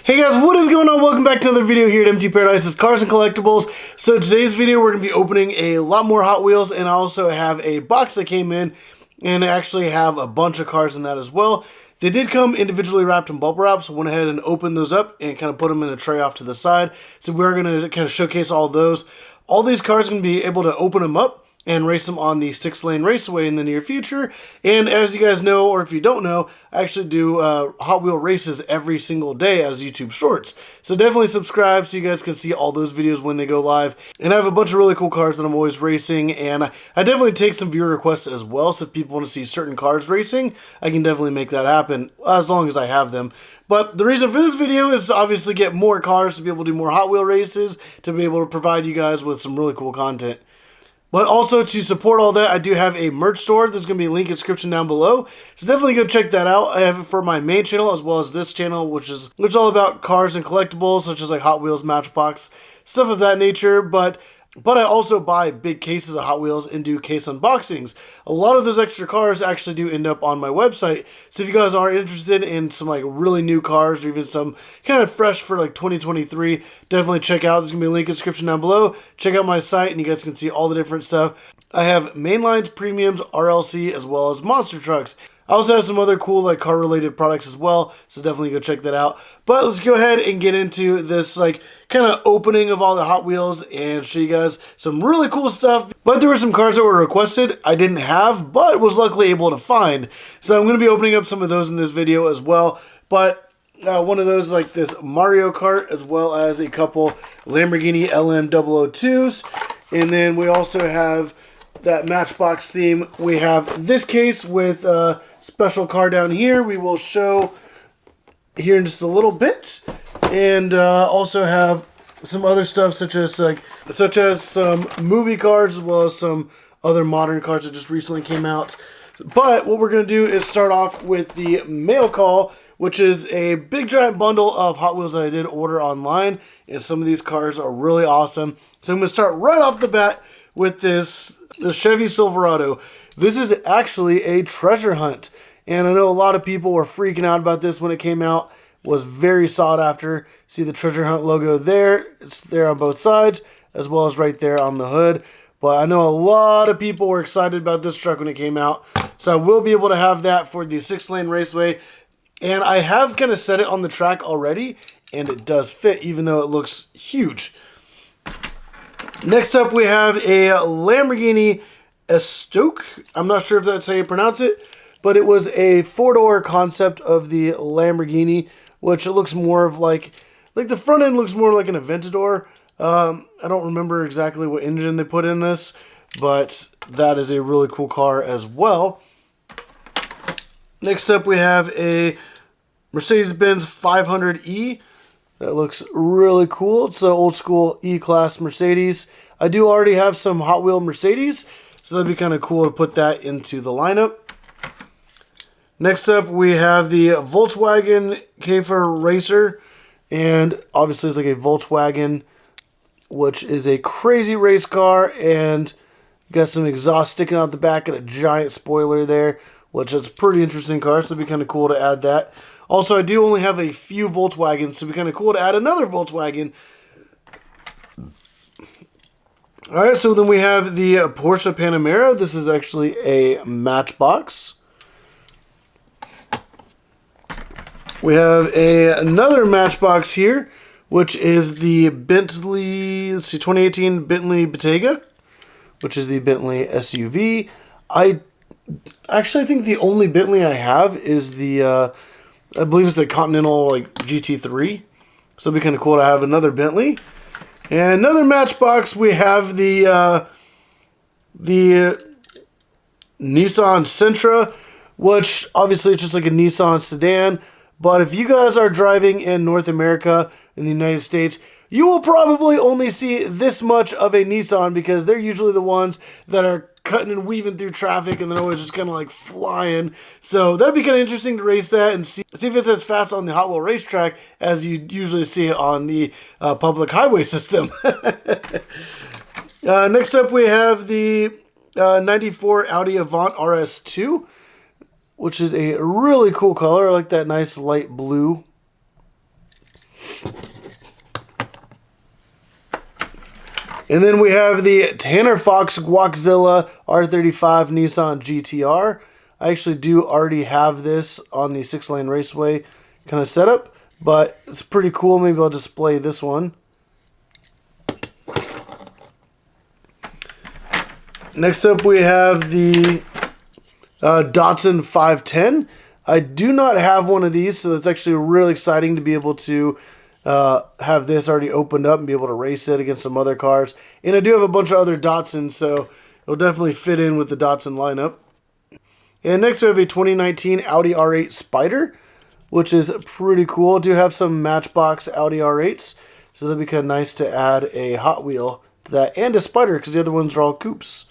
Hey guys, what is going on? Welcome back to another video here at MT Paradise. It's Cars and Collectibles. So today's video we're going to be opening a lot more Hot Wheels, and I also have a box that came in and I actually have a bunch of cars in that as well. They did come individually wrapped in bubble wrap, so I went ahead and opened those up and kind of put them in a tray off to the side. So we're going to kind of showcase all those. All these cars are going to be able to open them up and race them on the 6-lane raceway in the near future. And as you guys know, or if you don't know, I actually do Hot Wheel races every single day as YouTube Shorts. So definitely subscribe so you guys can see all those videos when they go live. And I have a bunch of really cool cars that I'm always racing, and I definitely take some viewer requests as well. So if people want to see certain cars racing, I can definitely make that happen as long as I have them. But the reason for this video is to obviously get more cars, to be able to do more Hot Wheel races, to be able to provide you guys with some really cool content. But also to support all that, I do have a merch store. There's going to be a link in the description down below. So definitely go check that out. I have it for my main channel as well as this channel, which is all about cars and collectibles, such as like Hot Wheels, Matchbox, stuff of that nature. But I also buy big cases of Hot Wheels and do case unboxings. A lot of those extra cars actually do end up on my website. So if you guys are interested in some like really new cars or even some kind of fresh for like 2023, definitely check out. There's going to be a link in the description down below. Check out my site and you guys can see all the different stuff. I have mainlines, premiums, RLC, as well as monster trucks. I also have some other cool like car related products as well, so definitely go check that out. But let's go ahead and get into this like kind of opening of all the Hot Wheels and show you guys some really cool stuff. But there were some cars that were requested I didn't have, but was luckily able to find. So I'm going to be opening up some of those in this video as well. But one of those like this Mario Kart, as well as a couple Lamborghini LM002s. And then we also have that Matchbox theme. We have this case with a special car down here we will show here in just a little bit, and also have some other stuff such as some movie cars as well as some other modern cars that just recently came out. But what we're going to do is start off with the mail call, which is a big giant bundle of Hot Wheels that I did order online, and some of these cars are really awesome. So I'm going to start right off the bat with the Chevy Silverado. This is actually a treasure hunt, and I know a lot of people were freaking out about this when it came out. It was very sought after. See the treasure hunt logo there? It's there on both sides, as well as right there on the hood. But I know a lot of people were excited about this truck when it came out, so I will be able to have that for the 6-lane raceway. And I have kind of set it on the track already, and it does fit, even though it looks huge. Next up, we have a Lamborghini Estoque. I'm not sure if that's how you pronounce it, but it was a 4-door concept of the Lamborghini, which it looks more of like the front end looks more like an Aventador. I don't remember exactly what engine they put in this, but that is a really cool car as well. Next up, we have a Mercedes-Benz 500E. That looks really cool. It's an old school E-Class Mercedes. I do already have some Hot Wheel Mercedes, so that'd be kind of cool to put that into the lineup. Next up, we have the Volkswagen Käfer Racer, and obviously it's like a Volkswagen, which is a crazy race car, and got some exhaust sticking out the back and a giant spoiler there, which is a pretty interesting car, so it'd be kind of cool to add that. Also, I do only have a few Volkswagens, so it'd be kind of cool to add another Volkswagen. Alright, so then we have the Porsche Panamera. This is actually a Matchbox. We have another Matchbox here, which is the Bentley, 2018 Bentley Bentayga, which is the Bentley SUV. I think the only Bentley I have is the I believe it's the Continental like GT3. So it'd be kind of cool to have another Bentley. And another Matchbox, we have the Nissan Sentra, which obviously it's just like a Nissan sedan. But if you guys are driving in North America, in the United States, you will probably only see this much of a Nissan, because they're usually the ones that are cutting and weaving through traffic, and they're always just kind of like flying. So that'd be kind of interesting to race that and see if it's as fast on the Hot Wheel racetrack as you usually see it on the public highway system. Next up, we have the 94 Audi Avant RS2, which is a really cool color. I like that nice light blue. And then we have the Tanner Fox Guaczilla R35 Nissan GTR. I actually do already have this on the 6-lane raceway kind of setup, but it's pretty cool. Maybe I'll display this one. Next up we have the Datsun 510. I do not have one of these, so it's actually really exciting to be able to have this already opened up and be able to race it against some other cars. And I do have a bunch of other Datsuns, so it'll definitely fit in with the Datsun lineup. And next we have a 2019 Audi R8 Spider, which is pretty cool. I do have some Matchbox Audi R8s, so that'd be kind of nice to add a Hot Wheel to that, and a Spider, because the other ones are all coupes.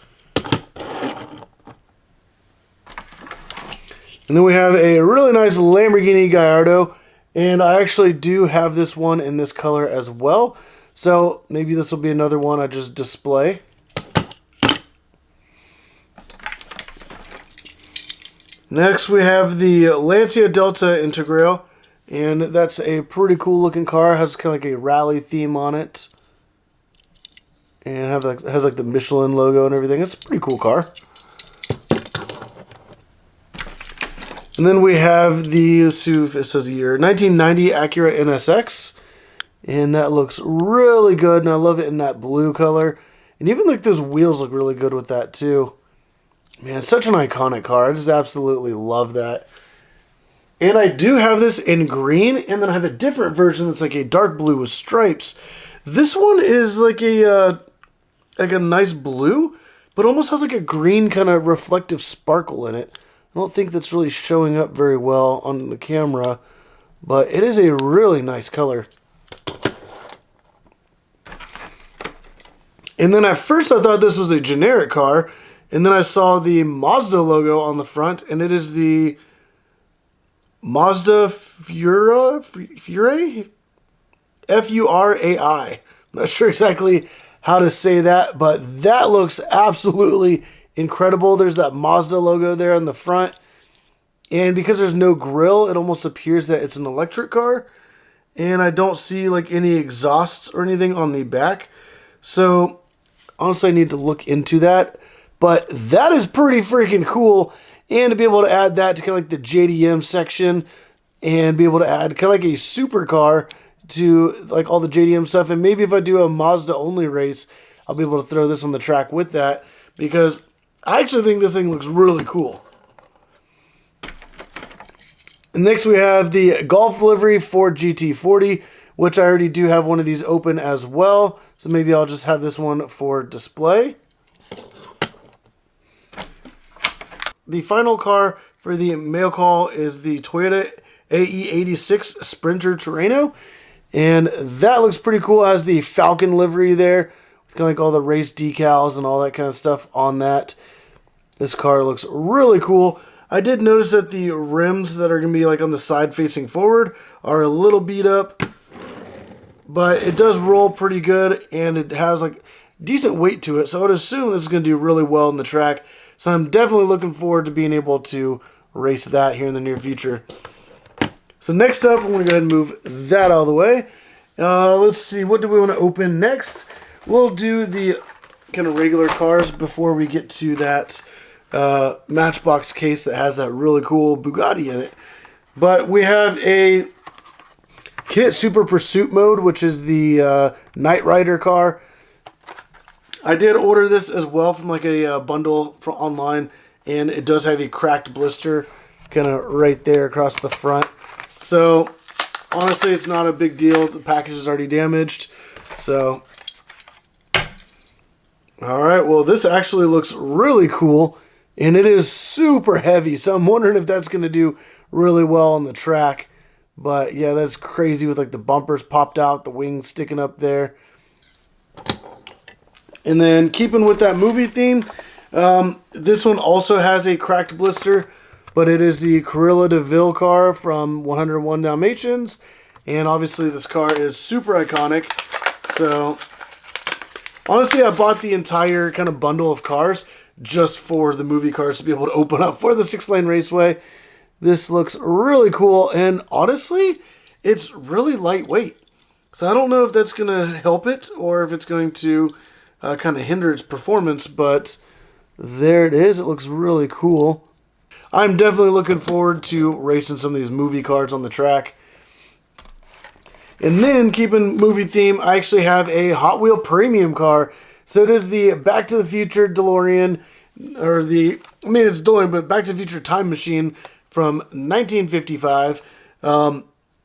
And then we have a really nice Lamborghini Gallardo. And I actually do have this one in this color as well. So maybe this will be another one I just display. Next we have the Lancia Delta Integral. And that's a pretty cool looking car. It has kind of like a rally theme on it. And has like the Michelin logo and everything. It's a pretty cool car. And then we have the, let's see if it says the year, 1990 Acura NSX. And that looks really good, and I love it in that blue color. And even like those wheels look really good with that too. Man, it's such an iconic car. I just absolutely love that. And I do have this in green, and then I have a different version that's like a dark blue with stripes. This one is like a nice blue, but almost has like a green kind of reflective sparkle in it. I don't think that's really showing up very well on the camera, but it is a really nice color. And then at first I thought this was a generic car, and then I saw the Mazda logo on the front, and it is the Mazda Furai? Furai. I'm not sure exactly how to say that, but that looks absolutely incredible. There's that Mazda logo there on the front. And because there's no grille, it almost appears that it's an electric car. And I don't see like any exhausts or anything on the back. So honestly, I need to look into that. But that is pretty freaking cool. And to be able to add that to kind of like the JDM section and be able to add kind of like a supercar to like all the JDM stuff. And maybe if I do a Mazda only race, I'll be able to throw this on the track with that, because I actually think this thing looks really cool. And next we have the Golf livery Ford GT40, which I already do have one of these open as well. So maybe I'll just have this one for display. The final car for the mail call is the Toyota AE86 Sprinter Terreno. And that looks pretty cool. It has the Falcon livery there, with kind of like all the race decals and all that kind of stuff on that. This car looks really cool. I did notice that the rims that are going to be like on the side facing forward are a little beat up, but it does roll pretty good, and it has like decent weight to it. So I would assume this is going to do really well in the track. So I'm definitely looking forward to being able to race that here in the near future. So next up, I'm going to go ahead and move that out of the way. Let's see, what do we want to open next? We'll do the kind of regular cars before we get to that Matchbox case that has that really cool Bugatti in it. But we have a Kit Super Pursuit Mode, which is the Knight Rider car. I did order this as well from like a bundle from online, and it does have a cracked blister kind of right there across the front. So honestly, it's not a big deal. The package is already damaged. So all right, well, this actually looks really cool, and it is super heavy. So I'm wondering if that's going to do really well on the track. But yeah, that's crazy with like the bumpers popped out, the wings sticking up there. And then keeping with that movie theme, this one also has a cracked blister, but it is the Cruella de Vil car from 101 Dalmatians. And obviously this car is super iconic. So honestly, I bought the entire kind of bundle of cars just for the movie cars to be able to open up for the 6-lane raceway. This looks really cool, and honestly, it's really lightweight. So I don't know if that's going to help it or if it's going to kind of hinder its performance, but there it is. It looks really cool. I'm definitely looking forward to racing some of these movie cars on the track. And then, keeping movie theme, I actually have a Hot Wheel premium car. So it is the Back to the Future DeLorean, it's DeLorean, but Back to the Future time machine from 1955.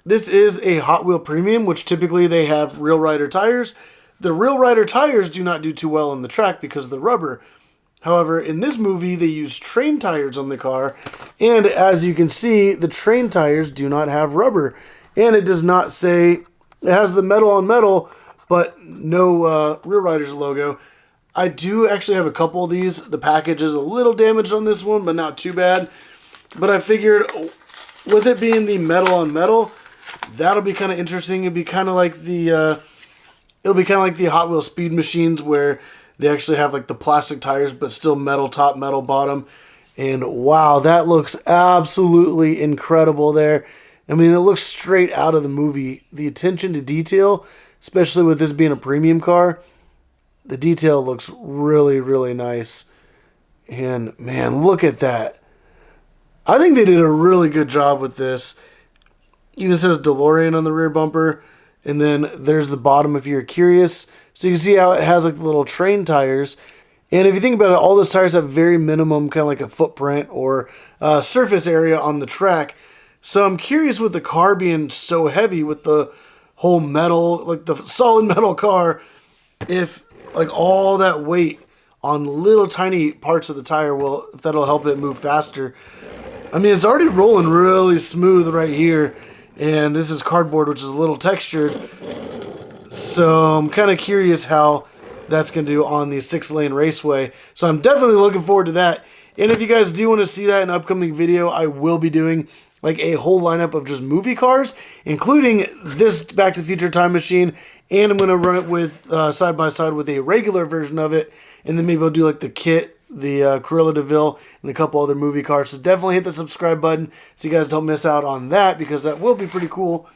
This is a Hot Wheel premium, which typically they have Real Rider tires. The Real Rider tires do not do too well on the track because of the rubber. However, in this movie, they use train tires on the car, and as you can see, the train tires do not have rubber. And it does not say, it has the metal on metal, but no Real Riders logo. I do actually have a couple of these. The package is a little damaged on this one, but not too bad. But I figured, with it being the metal on metal, that'll be kind of interesting. It'll be kind of like the Hot Wheels Speed Machines, where they actually have like the plastic tires, but still metal top, metal bottom. And wow, that looks absolutely incredible there. I mean, it looks straight out of the movie. The attention to detail, especially with this being a premium car, the detail looks really, really nice. And man, look at that. I think they did a really good job with this. Even says DeLorean on the rear bumper. And then there's the bottom if you're curious. So you can see how it has like the little train tires. And if you think about it, all those tires have very minimum kind of like a footprint or surface area on the track. So I'm curious with the car being so heavy with the whole metal, like the solid metal car, if like all that weight on little tiny parts of the tire if that'll help it move faster. I mean, it's already rolling really smooth right here. And this is cardboard, which is a little textured. So I'm kind of curious how that's going to do on the 6-lane raceway. So I'm definitely looking forward to that. And if you guys do want to see that in an upcoming video, I will be doing like a whole lineup of just movie cars, including this Back to the Future time machine. And I'm going to run it with side by side with a regular version of it. And then maybe I'll do like the Kit, the Cruella de Vil, and a couple other movie cars. So definitely hit the subscribe button so you guys don't miss out on that, because that will be pretty cool.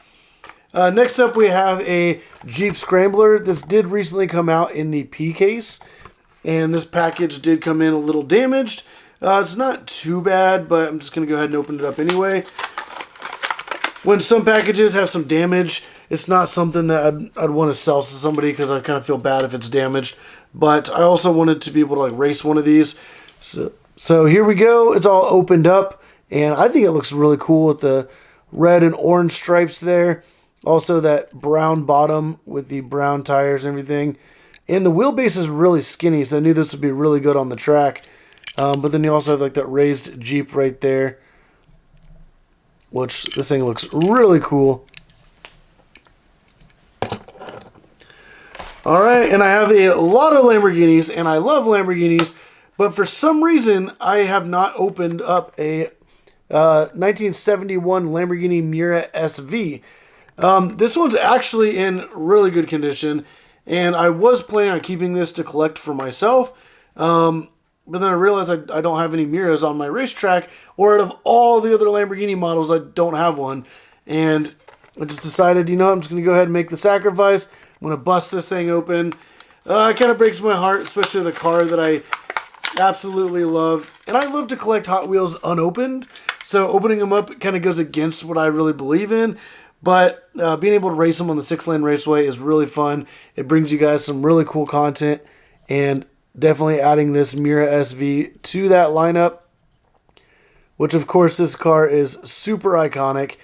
Next up, we have a Jeep Scrambler. This did recently come out in the P case, and this package did come in a little damaged. It's not too bad, but I'm just going to go ahead and open it up anyway. When some packages have some damage, it's not something that I'd want to sell to somebody, because I kind of feel bad if it's damaged. But I also wanted to be able to like race one of these. So here we go. It's all opened up, and I think it looks really cool with the red and orange stripes there. Also that brown bottom with the brown tires and everything. And the wheelbase is really skinny, so I knew this would be really good on the track. But then you also have like that raised Jeep right there, which this thing looks really cool. Alright, and I have a lot of Lamborghinis, and I love Lamborghinis, but for some reason I have not opened up a 1971 Lamborghini Miura SV. This one's actually in really good condition, and I was planning on keeping this to collect for myself, but then I realized I don't have any Miuras on my racetrack, or out of all the other Lamborghini models, I don't have one, and I just decided, I'm just going to go ahead and make the sacrifice. I'm going to bust this thing open. It kind of breaks my heart, especially the car that I absolutely love, and I love to collect Hot Wheels unopened, so opening them up kind of goes against what I really believe in. But being able to race them on the 6-lane raceway is really fun. It brings you guys some really cool content, and definitely adding this Miura SV to that lineup, which of course this car is super iconic.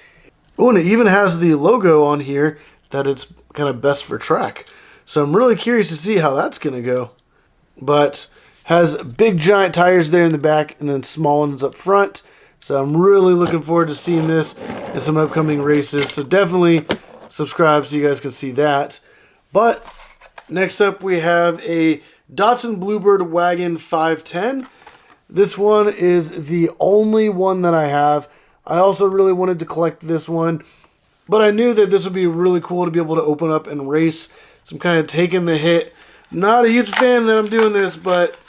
Oh, and it even has the logo on here that it's kind of best for track. So I'm really curious to see how that's going to go. But has big giant tires there in the back and then small ones up front. So I'm really looking forward to seeing this in some upcoming races. So definitely subscribe so you guys can see that. But next up we have a Datsun Bluebird Wagon 510. This one is the only one that I have. I also really wanted to collect this one, but I knew that this would be really cool to be able to open up and race. So I'm kind of taking the hit. Not a huge fan that I'm doing this, but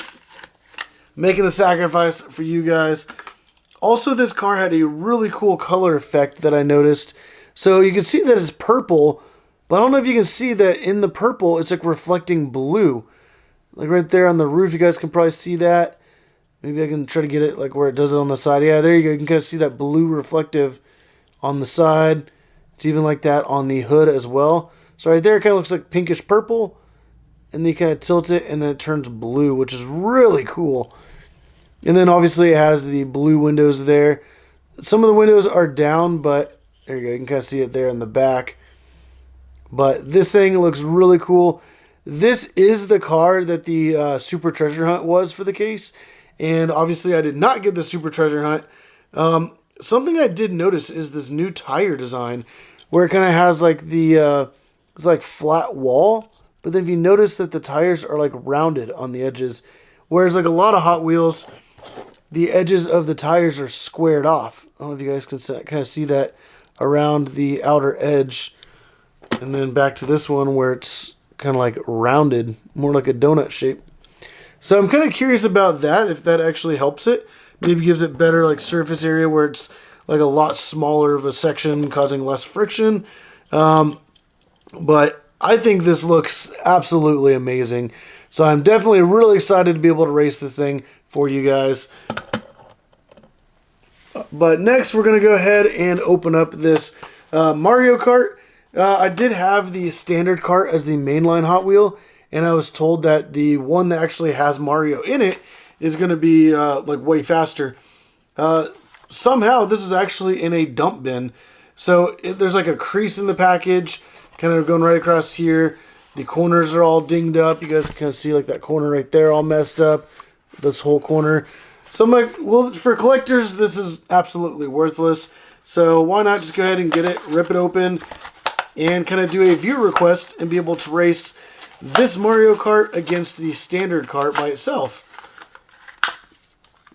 making the sacrifice for you guys. Also, this car had a really cool color effect that I noticed. So you can see that it's purple, But I don't know if you can see that in the purple, it's like reflecting blue. Like right there on the roof, you guys can probably see that. Maybe I can try to get it like where it does it on the side. Yeah, there you go. You can kind of see that blue reflective on the side. It's even like that on the hood as well. So right there, it kind of looks like pinkish purple. And then you kind of tilt it, and then it turns blue, which is really cool. And then obviously it has the blue windows there. Some of the windows are down, but there you go. You can kind of see it there in the back. But this thing looks really cool. This is the car that the Super Treasure Hunt was for the case. And obviously I did not get the Super Treasure Hunt. Something I did notice is this new tire design where it kind of has like the it's like flat wall. But then if you notice that the tires are like rounded on the edges. Whereas like a lot of Hot Wheels, the edges of the tires are squared off. I don't know if you guys can kind of see that around the outer edge. And then back to this one where it's kind of like rounded, more like a donut shape. So I'm kind of curious about that, if that actually helps it. Maybe gives it better like surface area where it's like a lot smaller of a section, causing less friction. But I think this looks absolutely amazing. So I'm definitely really excited to be able to race this thing for you guys. But next we're going to go ahead and open up this Mario Kart. I did have the standard kart as the mainline Hot Wheel, and I was told that the one that actually has Mario in it is going to be like way faster. Somehow this is actually in a dump bin. So there's like a crease in the package, kind of going right across here. The corners are all dinged up. You guys can kind of see like that corner right there all messed up. This whole corner. So I'm like, well, for collectors, this is absolutely worthless. So why not just go ahead and get it, rip it open, and kind of do a viewer request and be able to race this Mario Kart against the standard kart by itself.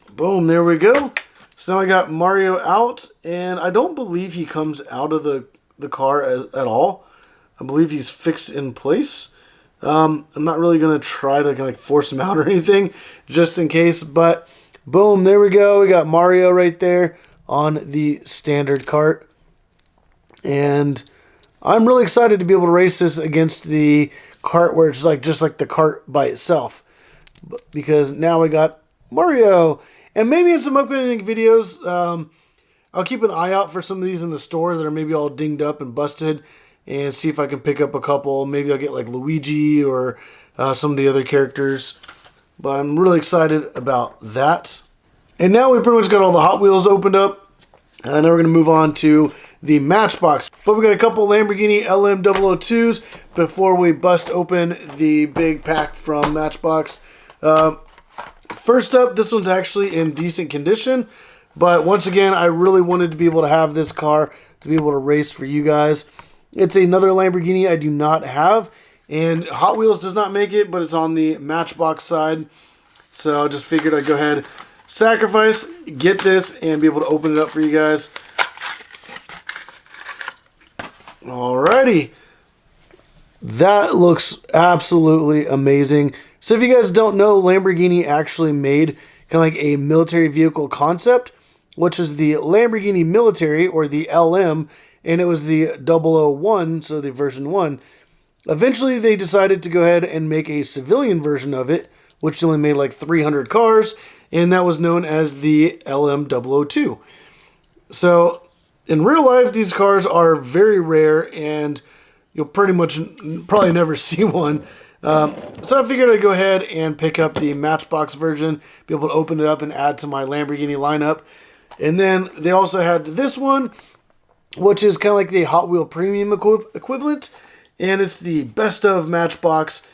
Boom, there we go. So now I got Mario out, and I don't believe he comes out of the car at all. I believe he's fixed in place. I'm not really going to try to like force him out or anything, just in case. But boom, there we go. We got Mario right there on the standard kart. And I'm really excited to be able to race this against the kart where it's like just like the kart by itself. Because now we got Mario. And maybe in some upcoming videos, I'll keep an eye out for some of these in the store that are maybe all dinged up and busted, and see if I can pick up a couple. Maybe I'll get like Luigi or some of the other characters. But I'm really excited about that. And now we pretty much got all the Hot Wheels opened up. Now we're going to move on to the Matchbox. But we got a couple Lamborghini LM002s before we bust open the big pack from Matchbox. First up, this one's actually in decent condition. But once again, I really wanted to be able to have this car to be able to race for you guys. It's another Lamborghini I do not have. And Hot Wheels does not make it, but it's on the Matchbox side. So I just figured I'd go ahead, sacrifice, get this, and be able to open it up for you guys. Alrighty. That looks absolutely amazing. So if you guys don't know, Lamborghini actually made kind of like a military vehicle concept, which is the Lamborghini Military, or the LM, and it was the 001, so the version 1. Eventually, they decided to go ahead and make a civilian version of it, which only made like 300 cars, and that was known as the LM002. So, in real life, these cars are very rare, and you'll probably never see one. So I figured I'd go ahead and pick up the Matchbox version, be able to open it up and add to my Lamborghini lineup. And then they also had this one, which is kind of like the Hot Wheel Premium equivalent. And it's the best of Matchbox.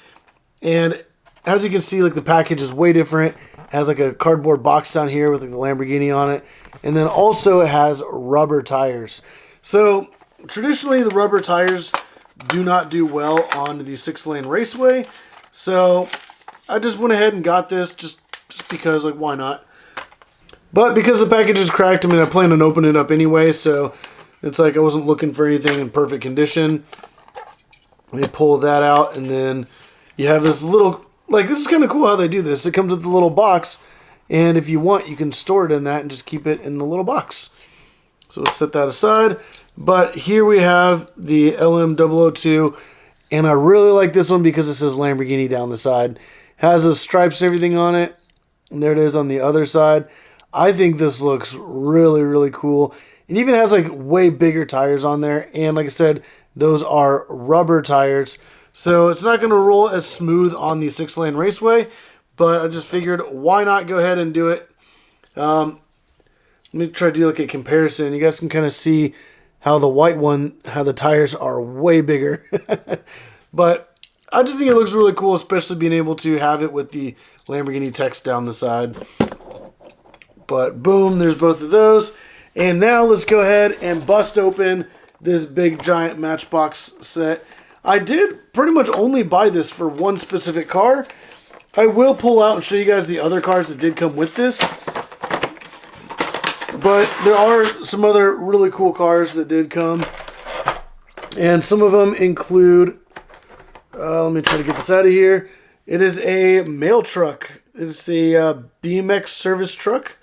And as you can see, like the package is way different. It has like a cardboard box down here with like the Lamborghini on it. And then also it has rubber tires. So traditionally the rubber tires do not do well on the 6-lane raceway. So I just went ahead and got this just because, like, why not? But because the package is cracked, I mean, I plan on opening it up anyway, so it's like I wasn't looking for anything in perfect condition. Let me pull that out, and then you have this little, like, this is kind of cool how they do this. It comes with a little box, and if you want, you can store it in that and just keep it in the little box. So we'll set that aside. But here we have the LM002, and I really like this one because it says Lamborghini down the side. Has those stripes and everything on it. And there it is on the other side. I think this looks really, really cool. It even has like way bigger tires on there. And like I said, those are rubber tires. So it's not going to roll as smooth on the 6-lane raceway. But I just figured, why not go ahead and do it? Let me try to do like a comparison. You guys can kind of see how the white one, how the tires are way bigger. But I just think it looks really cool, especially being able to have it with the Lamborghini text down the side. But boom, there's both of those. And now let's go ahead and bust open this big giant Matchbox set. I did pretty much only buy this for one specific car. I will pull out and show you guys the other cars that did come with this. But there are some other really cool cars that did come. And some of them include, let me try to get this out of here. It is a mail truck. It's a BMX service truck.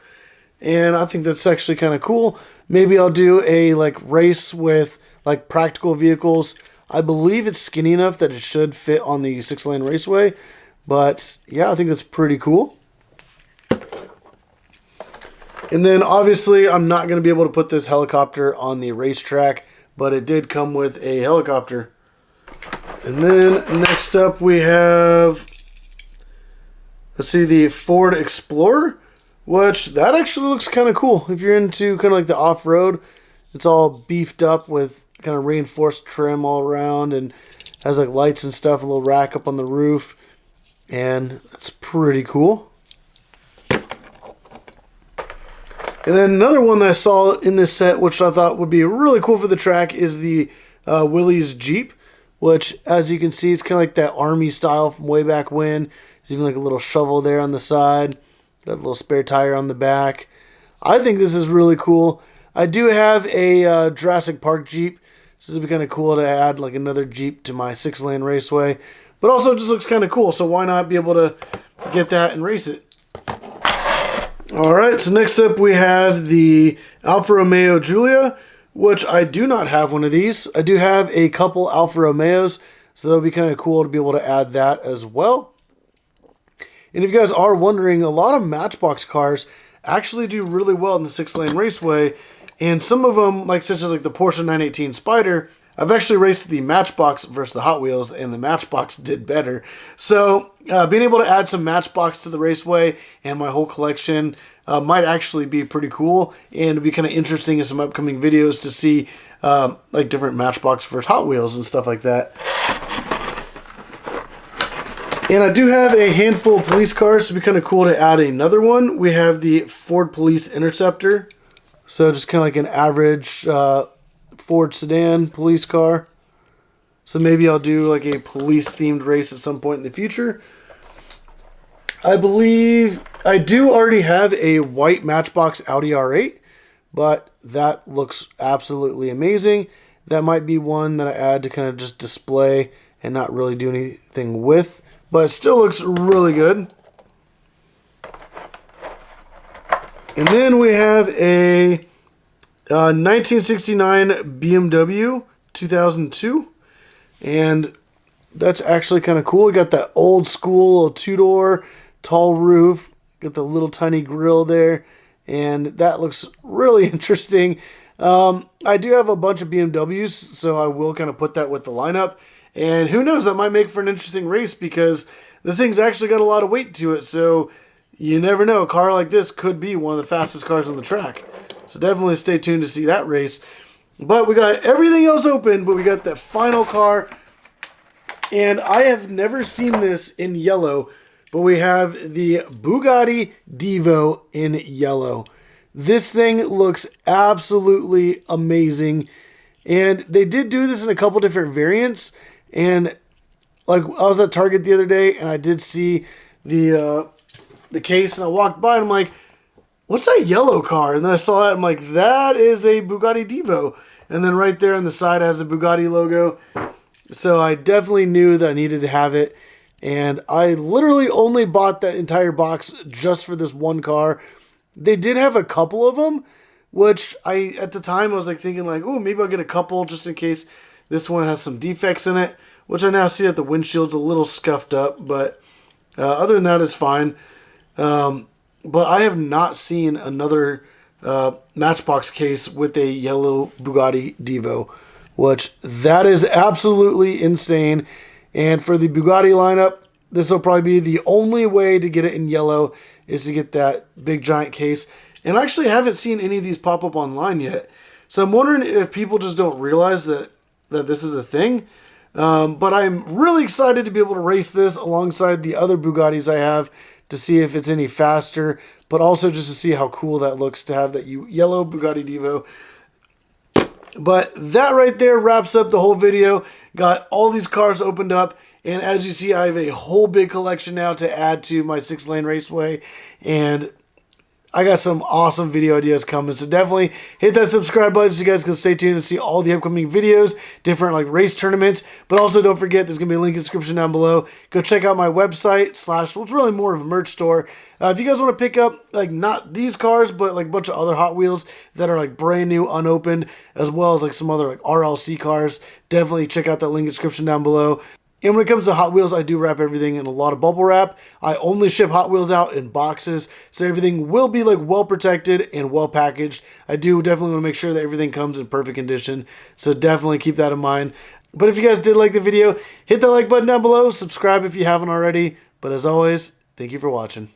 And I think that's actually kind of cool. Maybe I'll do a like race with like practical vehicles. I believe it's skinny enough that it should fit on the 6-lane raceway. But yeah, I think that's pretty cool. And then obviously I'm not going to be able to put this helicopter on the racetrack, but it did come with a helicopter. And then next up we have, let's see, the Ford Explorer, which that actually looks kind of cool. If you're into kind of like the off-road, it's all beefed up with kind of reinforced trim all around and has like lights and stuff, a little rack up on the roof. And that's pretty cool. And then another one that I saw in this set, which I thought would be really cool for the track, is the Willys Jeep, which, as you can see, it's kind of like that army style from way back when. There's even like a little shovel there on the side. Got a little spare tire on the back. I think this is really cool. I do have a Jurassic Park Jeep, so it'd be kind of cool to add like another Jeep to my 6-lane raceway. But also it just looks kind of cool, so why not be able to get that and race it? Alright, so next up we have the Alfa Romeo Giulia, which I do not have one of these. I do have a couple Alfa Romeos, so that would be kind of cool to be able to add that as well. And if you guys are wondering, a lot of Matchbox cars actually do really well in the 6-lane raceway, and some of them, like such as like the Porsche 918 Spyder, I've actually raced the Matchbox versus the Hot Wheels, and the Matchbox did better. So being able to add some Matchbox to the raceway and my whole collection might actually be pretty cool, and it'd be kind of interesting in some upcoming videos to see like different Matchbox versus Hot Wheels and stuff like that. And I do have a handful of police cars, so it'd be kind of cool to add another one. We have the Ford Police Interceptor, so just kind of like an average Ford sedan police car. So maybe I'll do like a police themed race at some point in the future. I believe I do already have a white Matchbox Audi R8, but that looks absolutely amazing. That might be one that I add to kind of just display and not really do anything with, but it still looks really good. And then we have a 1969 BMW 2002, and that's actually kind of cool. We got that old school 2-door tall roof, got the little tiny grill there, and that looks really interesting. I do have a bunch of BMWs, so I will kind of put that with the lineup, and who knows, that might make for an interesting race because this thing's actually got a lot of weight to it, so you never know, a car like this could be one of the fastest cars on the track. So definitely stay tuned to see that race. But we got everything else open, but we got that final car. And I have never seen this in yellow, but we have the Bugatti Divo in yellow. This thing looks absolutely amazing. And they did do this in a couple different variants. And like I was at Target the other day and I did see the case, and I walked by and I'm like, what's that yellow car? And then I saw that, I'm like, that is a Bugatti Divo. And then right there on the side has a Bugatti logo. So I definitely knew that I needed to have it. And I literally only bought that entire box just for this one car. They did have a couple of them, which at the time I was like thinking like, oh, maybe I'll get a couple just in case this one has some defects in it, which I now see that the windshield's a little scuffed up, but other than that, it's fine. But I have not seen another Matchbox case with a yellow Bugatti Divo, which that is absolutely insane. And for the Bugatti lineup, this will probably be the only way to get it in yellow is to get that big giant case. And I actually haven't seen any of these pop up online yet. So I'm wondering if people just don't realize that this is a thing. But I'm really excited to be able to race this alongside the other Bugattis I have to see if it's any faster, but also just to see how cool that looks to have that yellow Bugatti Divo. But that right there wraps up the whole video. Got all these cars opened up, and as you see, I have a whole big collection now to add to my 6-lane raceway, and I got some awesome video ideas coming, so definitely hit that subscribe button so you guys can stay tuned and see all the upcoming videos, different like race tournaments, but also don't forget there's going to be a link in the description down below. Go check out my website / what's really more of a merch store. If you guys want to pick up like not these cars, but like a bunch of other Hot Wheels that are like brand new, unopened, as well as like some other like RLC cars, definitely check out that link in the description down below. And when it comes to Hot Wheels, I do wrap everything in a lot of bubble wrap. I only ship Hot Wheels out in boxes, so everything will be like well protected and well packaged. I do definitely want to make sure that everything comes in perfect condition, so definitely keep that in mind. But if you guys did like the video, hit that like button down below, subscribe if you haven't already. But as always, thank you for watching.